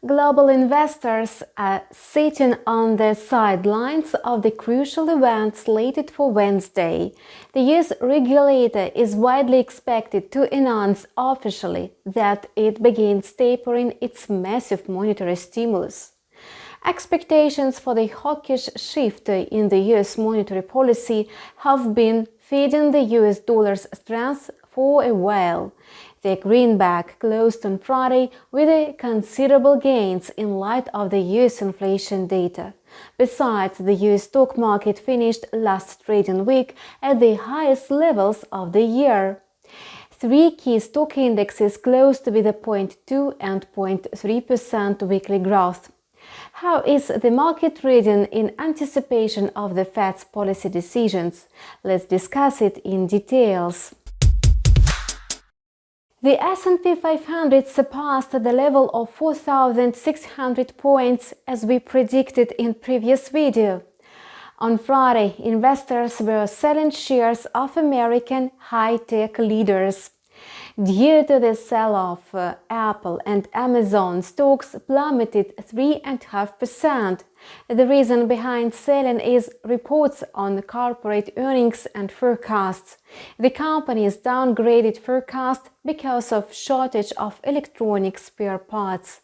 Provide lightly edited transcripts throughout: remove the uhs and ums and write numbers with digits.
Global investors are sitting on the sidelines of the crucial event slated for Wednesday. The US regulator is widely expected to announce officially that it begins tapering its massive monetary stimulus. Expectations for the hawkish shift in the US monetary policy have been feeding the US dollar's strength for a while. The greenback closed on Friday with considerable gains in light of the US inflation data. Besides, the US stock market finished last trading week at the highest levels of the year. Three key stock indexes closed with a 0.2 and 0.3% weekly growth. How is the market reading in anticipation of the Fed's policy decisions? Let's discuss it in details. The S&P 500 surpassed the level of 4,600 points as we predicted in previous video. On Friday, investors were selling shares of American high-tech leaders. Due to the sell-off, Apple and Amazon stocks plummeted 3.5%. The reason behind selling is reports on corporate earnings and forecasts. The companies downgraded forecast because of shortage of electronic spare parts.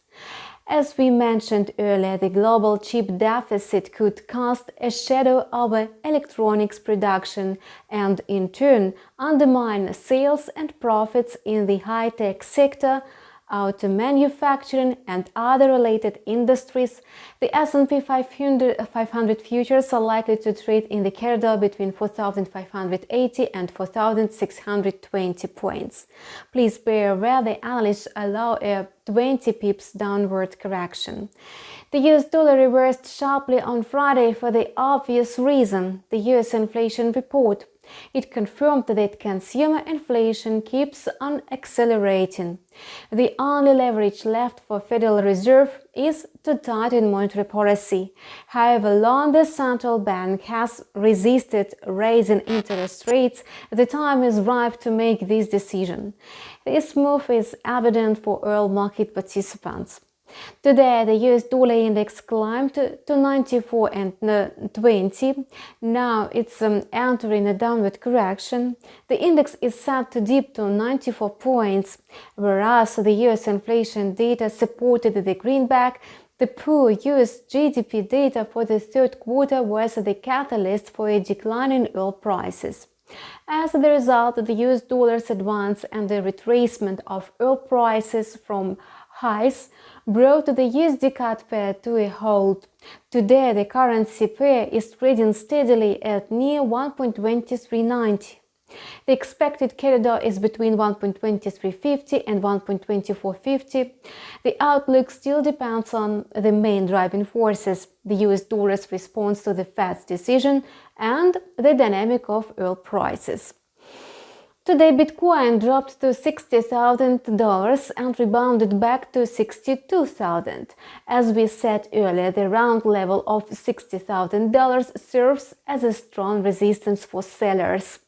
As we mentioned earlier, the global chip deficit could cast a shadow over electronics production and, in turn, undermine sales and profits in the high-tech sector, auto manufacturing and other related industries. The S&P 500 futures are likely to trade in the corridor between 4,580 and 4,620 points. Please be aware the analysts allow a 20 pips downward correction. The US dollar reversed sharply on Friday for the obvious reason: the US inflation report. It confirmed that consumer inflation keeps on accelerating. The only leverage left for Federal Reserve is to tighten monetary policy. However long the central bank has resisted raising interest rates, the time is ripe to make this decision. This move is evident for oil market participants. Today, the US dollar index climbed to 94.20. Now it's entering a downward correction. The index is set to dip to 94 points, whereas the US inflation data supported the greenback. The poor US GDP data for the third quarter was the catalyst for a decline in oil prices. As a result, the US dollar's advance and the retracement of oil prices from highs brought the USD CAD pair to a halt. Today, the currency pair is trading steadily at near 1.2390. The expected corridor is between 1.2350 and 1.2450. The outlook still depends on the main driving forces: the US dollar's response to the Fed's decision and the dynamic of oil prices. Today, Bitcoin dropped to $60,000 and rebounded back to $62,000. As we said earlier, the round level of $60,000 serves as a strong resistance for sellers.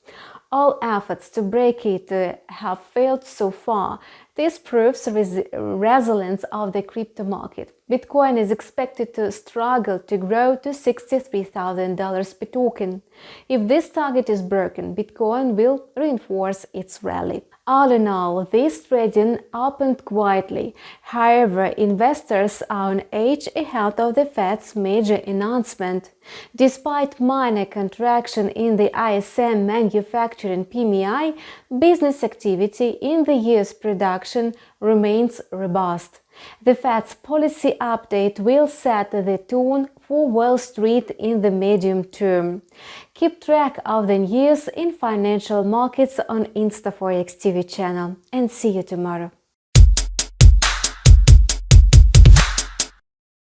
All efforts to break it have failed so far. This proves resilience of the crypto market. Bitcoin is expected to struggle to grow to $63,000 per token. If this target is broken, Bitcoin will reinforce its rally. All in all, this trading opened quietly. However, investors are on edge ahead of the Fed's major announcement. Despite minor contraction in the ISM manufacturing PMI, business activity in the US production remains robust. The Fed's policy update will set the tone for Wall Street in the medium term. Keep track of the news in financial markets on InstaForex TV channel, and see you tomorrow.